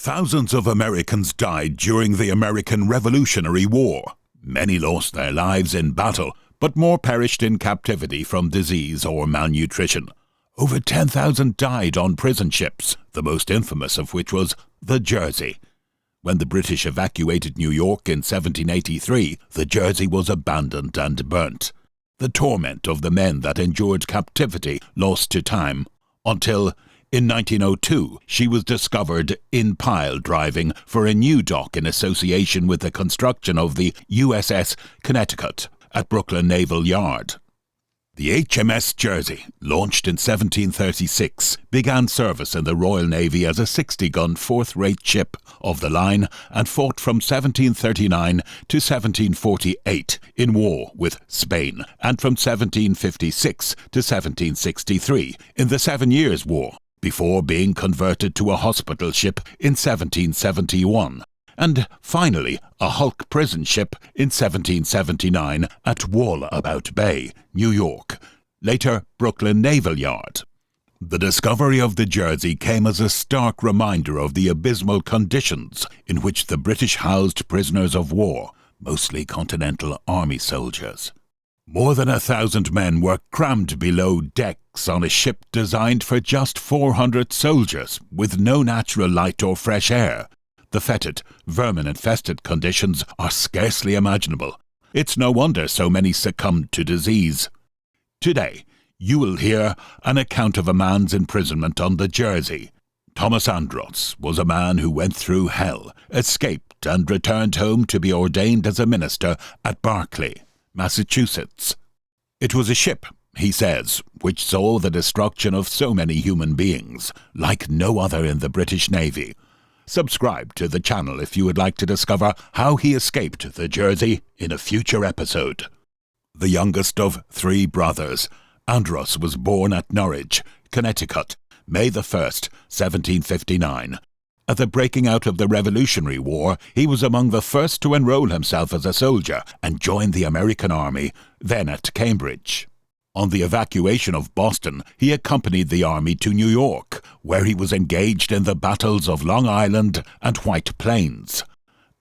Thousands of Americans died during the American Revolutionary War. Many lost their lives in battle, but more perished in captivity from disease or malnutrition. Over 10,000 died on prison ships, the most infamous of which was the Jersey. When the British evacuated New York in 1783, the Jersey was abandoned and burnt. The torment of the men that endured captivity lost to time, until in 1902, she was discovered in pile driving for a new dock in association with the construction of the USS Connecticut at Brooklyn Naval Yard. The HMS Jersey, launched in 1736, began service in the Royal Navy as a 60-gun fourth-rate ship of the line and fought from 1739 to 1748 in war with Spain, and from 1756 to 1763 in the 7 Years' War, before being converted to a hospital ship in 1771, and finally a hulk prison ship in 1779 at Wallabout Bay, New York, later Brooklyn Naval Yard. The discovery of the Jersey came as a stark reminder of the abysmal conditions in which the British housed prisoners of war, mostly Continental Army soldiers. More than 1,000 men were crammed below decks on a ship designed for just 400 soldiers, with no natural light or fresh air. The fetid, vermin-infested conditions are scarcely imaginable. It's no wonder so many succumbed to disease. Today, you will hear an account of a man's imprisonment on the Jersey. Thomas Andros was a man who went through hell, escaped and returned home to be ordained as a minister at Berkeley, Massachusetts. It was a ship, he says, which saw the destruction of so many human beings, like no other in the British Navy. Subscribe to the channel if you would like to discover how he escaped the Jersey in a future episode. The youngest of 3 brothers, Andros was born at Norwich, Connecticut, May 1st, 1759. At the breaking out of the Revolutionary War, he was among the first to enroll himself as a soldier and join the American Army, then at Cambridge. On the evacuation of Boston, he accompanied the army to New York, where he was engaged in the battles of Long Island and White Plains.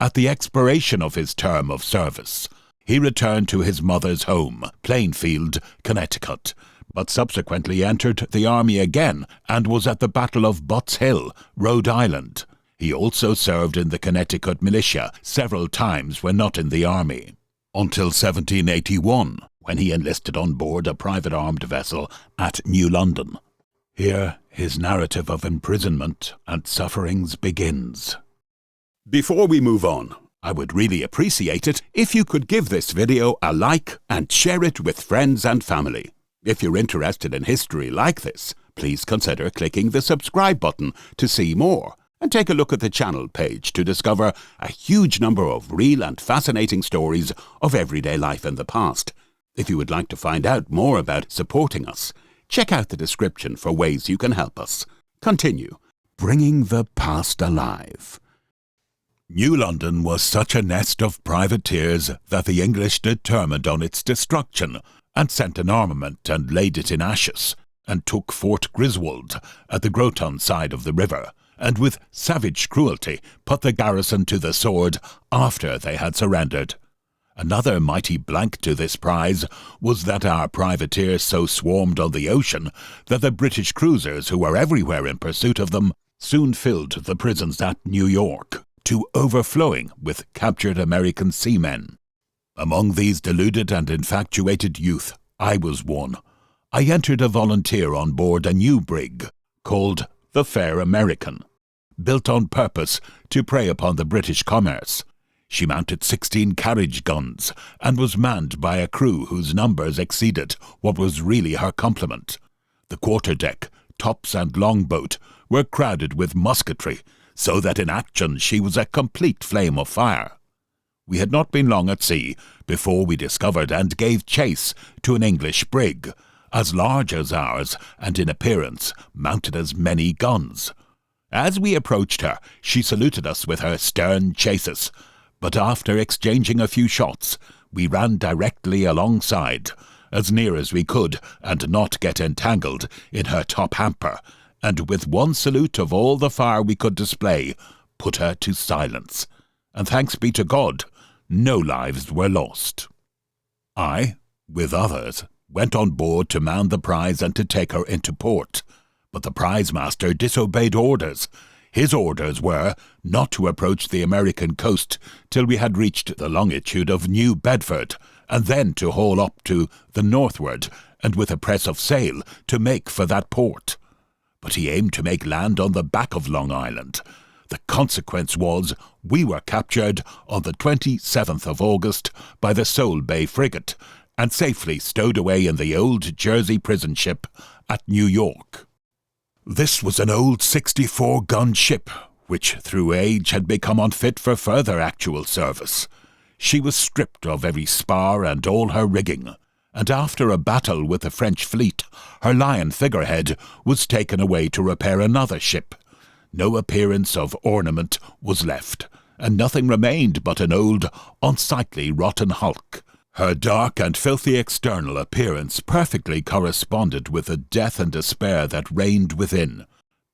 At the expiration of his term of service, he returned to his mother's home, Plainfield, Connecticut, but subsequently entered the army again and was at the Battle of Butts Hill, Rhode Island. He also served in the Connecticut militia several times when not in the army, until 1781, when he enlisted on board a private armed vessel at New London. Here his narrative of imprisonment and sufferings begins. Before we move on, I would really appreciate it if you could give this video a like and share it with friends and family. If you're interested in history like this, please consider clicking the subscribe button to see more, and take a look at the channel page to discover a huge number of real and fascinating stories of everyday life in the past. If you would like to find out more about supporting us, check out the description for ways you can help us. Continue bringing the past alive. New London was such a nest of privateers that the English determined on its destruction, and sent an armament and laid it in ashes, and took Fort Griswold at the Groton side of the river, and with savage cruelty put the garrison to the sword after they had surrendered. Another mighty blank to this prize was that our privateers so swarmed on the ocean that the British cruisers, who were everywhere in pursuit of them, soon filled the prisons at New York to overflowing with captured American seamen. Among these deluded and infatuated youth, I was one. I entered a volunteer on board a new brig called the Fair American, built on purpose to prey upon the British commerce. She mounted 16 carriage guns and was manned by a crew whose numbers exceeded what was really her complement. The quarterdeck, tops and longboat were crowded with musketry, so that in action she was a complete flame of fire. We had not been long at sea before we discovered and gave chase to an English brig, as large as ours and in appearance mounted as many guns. As we approached her, she saluted us with her stern chases, but after exchanging a few shots, we ran directly alongside, as near as we could, and not get entangled in her top hamper, and with one salute of all the fire we could display, put her to silence, and thanks be to God, no lives were lost. I, with others, went on board to man the prize and to take her into port, but the prize-master disobeyed orders. His orders were not to approach the American coast till we had reached the longitude of New Bedford, and then to haul up to the northward, and with a press of sail to make for that port. But he aimed to make land on the back of Long Island. The consequence was we were captured on the 27th of August by the Soul Bay frigate, and safely stowed away in the old Jersey prison ship at New York. This was an old 64-gun ship, which through age had become unfit for further actual service. She was stripped of every spar and all her rigging, and after a battle with the French fleet, her lion figurehead was taken away to repair another ship. No appearance of ornament was left, and nothing remained but an old, unsightly, rotten hulk. Her dark and filthy external appearance perfectly corresponded with the death and despair that reigned within,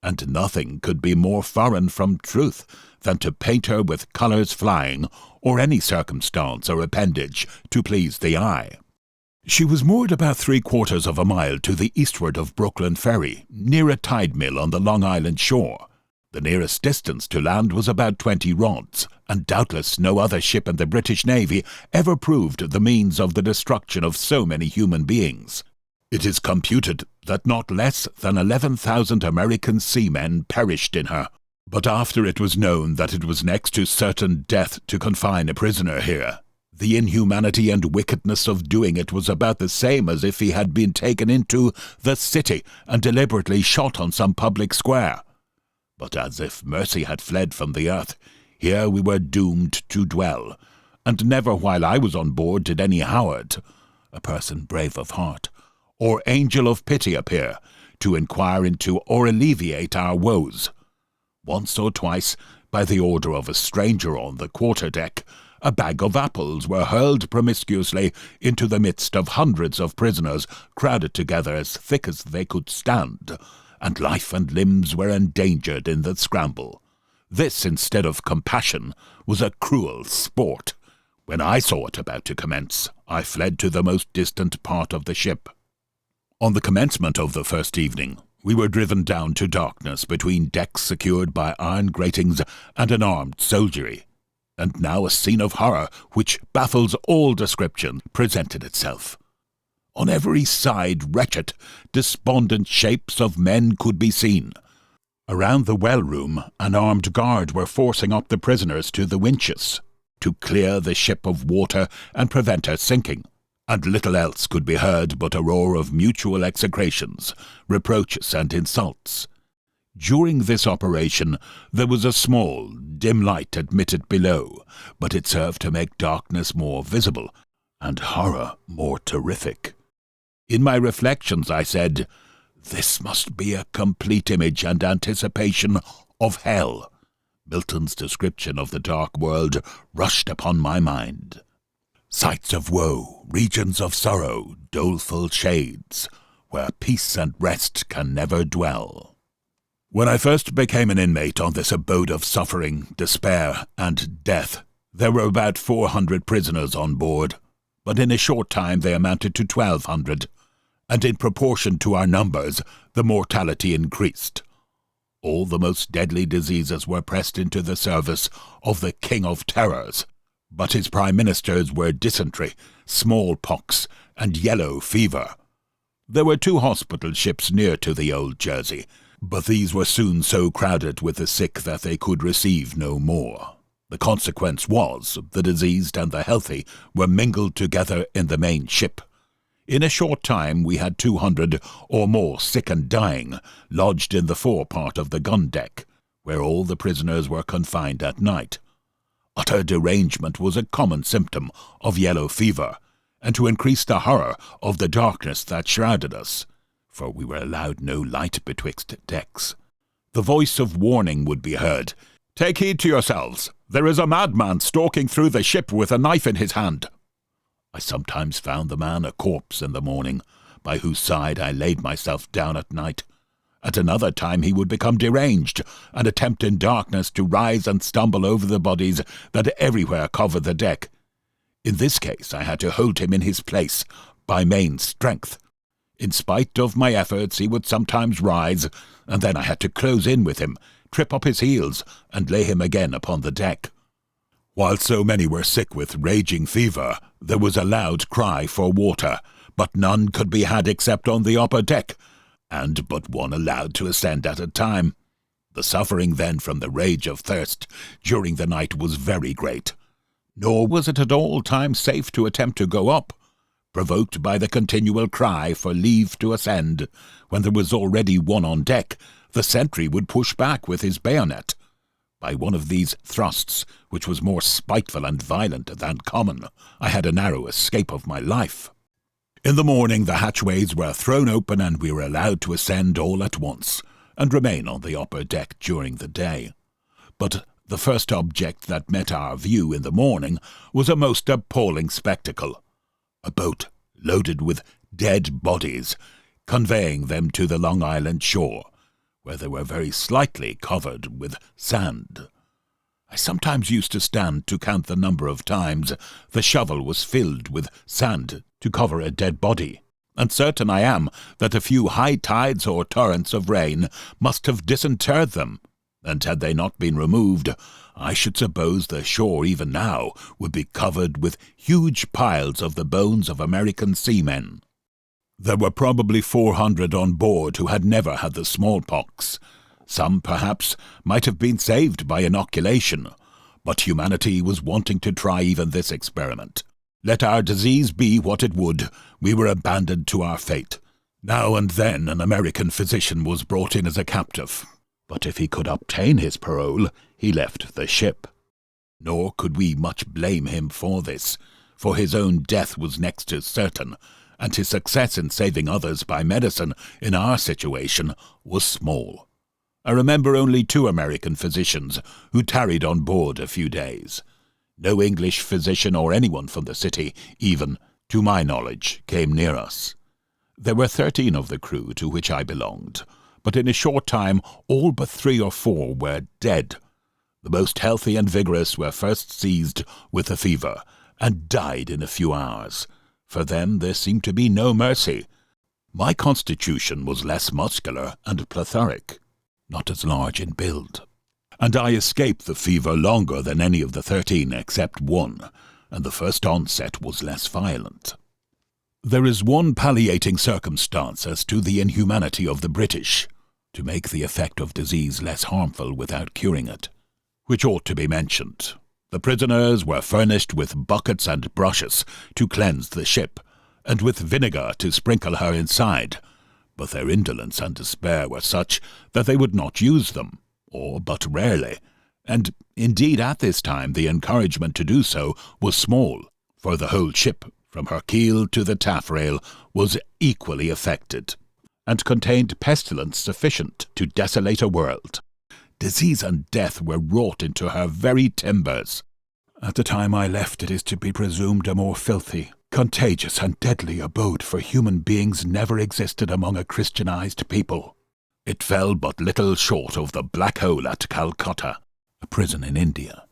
and nothing could be more foreign from truth than to paint her with colours flying, or any circumstance or appendage to please the eye. She was moored about 3/4 of a mile to the eastward of Brooklyn Ferry, near a tide mill on the Long Island shore. The nearest distance to land was about 20 rods, and doubtless no other ship in the British Navy ever proved the means of the destruction of so many human beings. It is computed that not less than 11,000 American seamen perished in her, but after it was known that it was next to certain death to confine a prisoner here, the inhumanity and wickedness of doing it was about the same as if he had been taken into the city and deliberately shot on some public square. But as if mercy had fled from the earth, here we were doomed to dwell, and never while I was on board did any Howard, a person brave of heart, or angel of pity appear, to inquire into or alleviate our woes. Once or twice, by the order of a stranger on the quarter-deck, a bag of apples were hurled promiscuously into the midst of hundreds of prisoners crowded together as thick as they could stand, and life and limbs were endangered in the scramble. This, instead of compassion, was a cruel sport. When I saw it about to commence, I fled to the most distant part of the ship. On the commencement of the first evening, we were driven down to darkness between decks secured by iron gratings and an armed soldiery. And now a scene of horror, which baffles all description, presented itself. On every side wretched, despondent shapes of men could be seen. Around the well-room, an armed guard were forcing up the prisoners to the winches, to clear the ship of water and prevent her sinking, and little else could be heard but a roar of mutual execrations, reproaches and insults. During this operation there was a small, dim light admitted below, but it served to make darkness more visible, and horror more terrific. In my reflections I said, "This must be a complete image and anticipation of hell." Milton's description of the dark world rushed upon my mind. Sights of woe, regions of sorrow, doleful shades, where peace and rest can never dwell. When I first became an inmate on this abode of suffering, despair, and death, there were about 400 prisoners on board, but in a short time they amounted to 1,200, and in proportion to our numbers, the mortality increased. All the most deadly diseases were pressed into the service of the King of Terrors, but his prime ministers were dysentery, smallpox, and yellow fever. There were 2 hospital ships near to the old Jersey, but these were soon so crowded with the sick that they could receive no more. The consequence was, the diseased and the healthy were mingled together in the main ship. In a short time we had 200 or more sick and dying, lodged in the fore part of the gun deck, where all the prisoners were confined at night. Utter derangement was a common symptom of yellow fever, and to increase the horror of the darkness that shrouded us, for we were allowed no light betwixt decks, the voice of warning would be heard. "Take heed to yourselves! There is a madman stalking through the ship with a knife in his hand." I sometimes found the man a corpse in the morning, by whose side I laid myself down at night, At another time he would become deranged, and attempt in darkness to rise and stumble over the bodies that everywhere covered the deck. In this case I had to hold him in his place by main strength. In spite of my efforts he would sometimes rise, and then I had to close in with him, trip up his heels, and lay him again upon the deck. While so many were sick with raging fever, there was a loud cry for water, but none could be had except on the upper deck, and but one allowed to ascend at a time. The suffering then from the rage of thirst during the night was very great, nor was it at all times safe to attempt to go up. Provoked by the continual cry for leave to ascend, when there was already one on deck, the sentry would push back with his bayonet. By one of these thrusts, which was more spiteful and violent than common, I had a narrow escape of my life. In the morning the hatchways were thrown open, and we were allowed to ascend all at once, and remain on the upper deck during the day. But the first object that met our view in the morning was a most appalling spectacle. A boat loaded with dead bodies, conveying them to the Long Island shore, where they were very slightly covered with sand. I sometimes used to stand to count the number of times the shovel was filled with sand to cover a dead body, and certain I am that a few high tides or torrents of rain must have disinterred them, and had they not been removed, I should suppose the shore even now would be covered with huge piles of the bones of American seamen. There were probably 400 on board who had never had the smallpox. Some, perhaps, might have been saved by inoculation, but humanity was wanting to try even this experiment. Let our disease be what it would, we were abandoned to our fate. Now and then an American physician was brought in as a captive, but if he could obtain his parole, he left the ship. Nor could we much blame him for this, for his own death was next to certain, and his success in saving others by medicine in our situation was small. I remember only 2 American physicians who tarried on board a few days. No English physician or anyone from the city, even, to my knowledge, came near us. There were 13 of the crew to which I belonged, but in a short time all but 3 or 4 were dead. The most healthy and vigorous were first seized with the fever, and died in a few hours. For them there seemed to be no mercy. My constitution was less muscular and plethoric, not as large in build, and I escaped the fever longer than any of the 13 except one, and the first onset was less violent. There is one palliating circumstance as to the inhumanity of the British, to make the effect of disease less harmful without curing it, which ought to be mentioned. The prisoners were furnished with buckets and brushes to cleanse the ship, and with vinegar to sprinkle her inside, but their indolence and despair were such that they would not use them, or but rarely, and indeed at this time the encouragement to do so was small, for the whole ship, from her keel to the taffrail, was equally affected, and contained pestilence sufficient to desolate a world. Disease and death were wrought into her very timbers. At the time I left, it is to be presumed a more filthy, contagious, and deadly abode for human beings never existed among a Christianized people. It fell but little short of the Black Hole at Calcutta, a prison in India.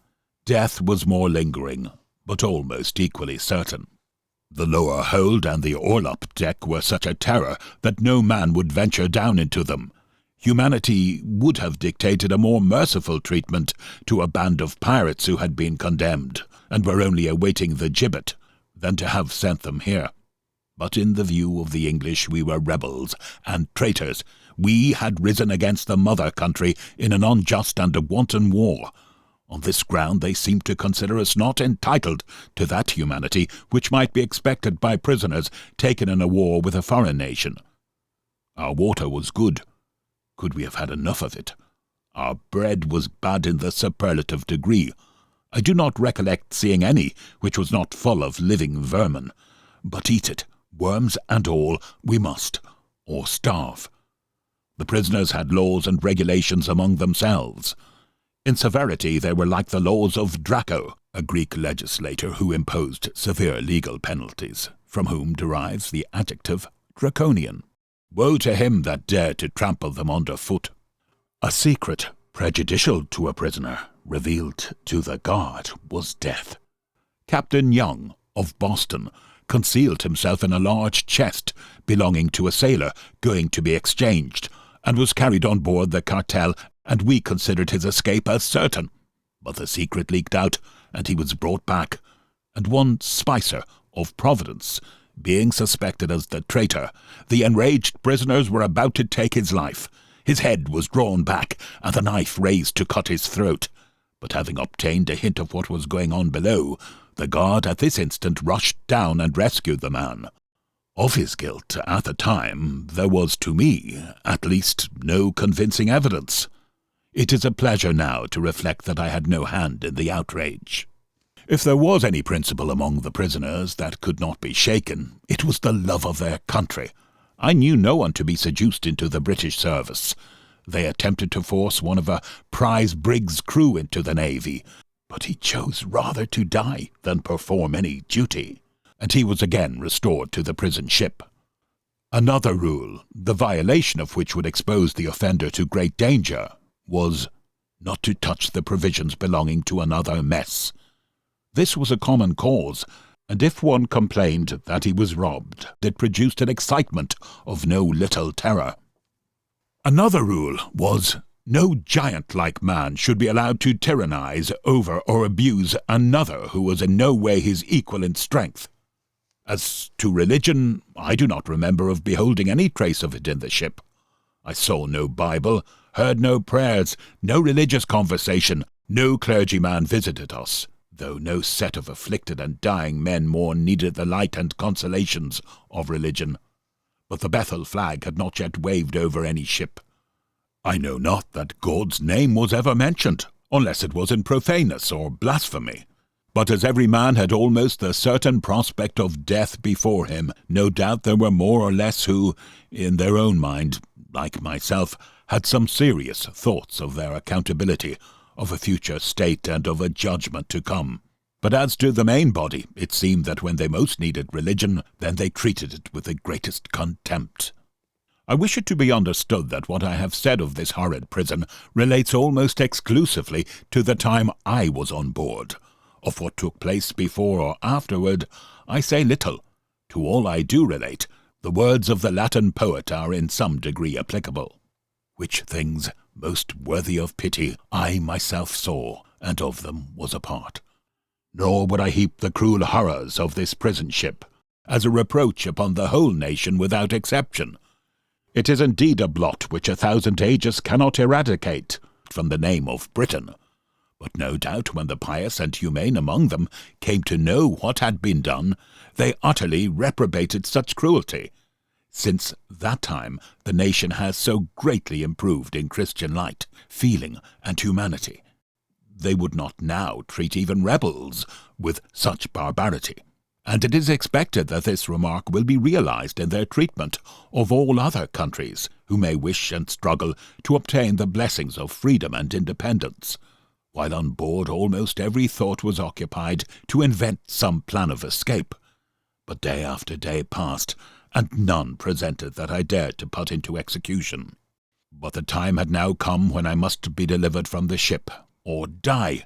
Death was more lingering, but almost equally certain. The lower hold and the orlop deck were such a terror that no man would venture down into them. Humanity would have dictated a more merciful treatment to a band of pirates who had been condemned, and were only awaiting the gibbet, than to have sent them here. But in the view of the English we were rebels and traitors. We had risen against the mother country in an unjust and a wanton war. On this ground they seemed to consider us not entitled to that humanity which might be expected by prisoners taken in a war with a foreign nation. Our water was good. Could we have had enough of it? Our bread was bad in the superlative degree. I do not recollect seeing any which was not full of living vermin. But eat it, worms and all, we must, or starve. The prisoners had laws and regulations among themselves. In severity they were like the laws of Draco, a Greek legislator who imposed severe legal penalties, from whom derives the adjective draconian. Woe to him that dared to trample them under foot. A secret prejudicial to a prisoner, revealed to the guard, was death. Captain Young, of Boston, concealed himself in a large chest belonging to a sailor going to be exchanged, and was carried on board the cartel, and we considered his escape as certain. But the secret leaked out, and he was brought back, and one Spicer, of Providence, being suspected as the traitor, the enraged prisoners were about to take his life. His head was drawn back, and the knife raised to cut his throat. But having obtained a hint of what was going on below, the guard at this instant rushed down and rescued the man. Of his guilt, at the time, there was, to me, at least, no convincing evidence. It is a pleasure now to reflect that I had no hand in the outrage. If there was any principle among the prisoners that could not be shaken, it was the love of their country. I knew no one to be seduced into the British service. They attempted to force one of a prize brig's crew into the navy, but he chose rather to die than perform any duty, and he was again restored to the prison ship. Another rule, the violation of which would expose the offender to great danger, was not to touch the provisions belonging to another mess. This was a common cause, and if one complained that he was robbed, it produced an excitement of no little terror. Another rule was, no giant-like man should be allowed to tyrannize over or abuse another who was in no way his equal in strength. As to religion, I do not remember of beholding any trace of it in the ship. I saw no Bible, heard no prayers, no religious conversation, no clergyman visited us, though no set of afflicted and dying men more needed the light and consolations of religion. But the Bethel flag had not yet waved over any ship. I know not that God's name was ever mentioned, unless it was in profaneness or blasphemy. But as every man had almost the certain prospect of death before him, no doubt there were more or less who, in their own mind, like myself, had some serious thoughts of their accountability, of a future state and of a judgment to come. But as to the main body, it seemed that when they most needed religion, then they treated it with the greatest contempt. I wish it to be understood that what I have said of this horrid prison relates almost exclusively to the time I was on board. Of what took place before or afterward, I say little. To all I do relate, the words of the Latin poet are in some degree applicable. Which things, most worthy of pity, I myself saw, and of them was a part. Nor would I heap the cruel horrors of this prison ship as a reproach upon the whole nation without exception. It is indeed a blot which 1,000 ages cannot eradicate from the name of Britain. But no doubt when the pious and humane among them came to know what had been done, they utterly reprobated such cruelty. Since that time the nation has so greatly improved in Christian light, feeling, and humanity. They would not now treat even rebels with such barbarity, and it is expected that this remark will be realized in their treatment of all other countries who may wish and struggle to obtain the blessings of freedom and independence. While on board almost every thought was occupied to invent some plan of escape, but day after day passed, and none presented that I dared to put into execution. But the time had now come when I must be delivered from the ship, or die.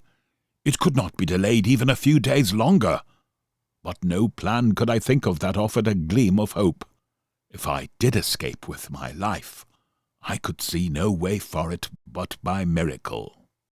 It could not be delayed even a few days longer. But no plan could I think of that offered a gleam of hope. If I did escape with my life, I could see no way for it but by miracle.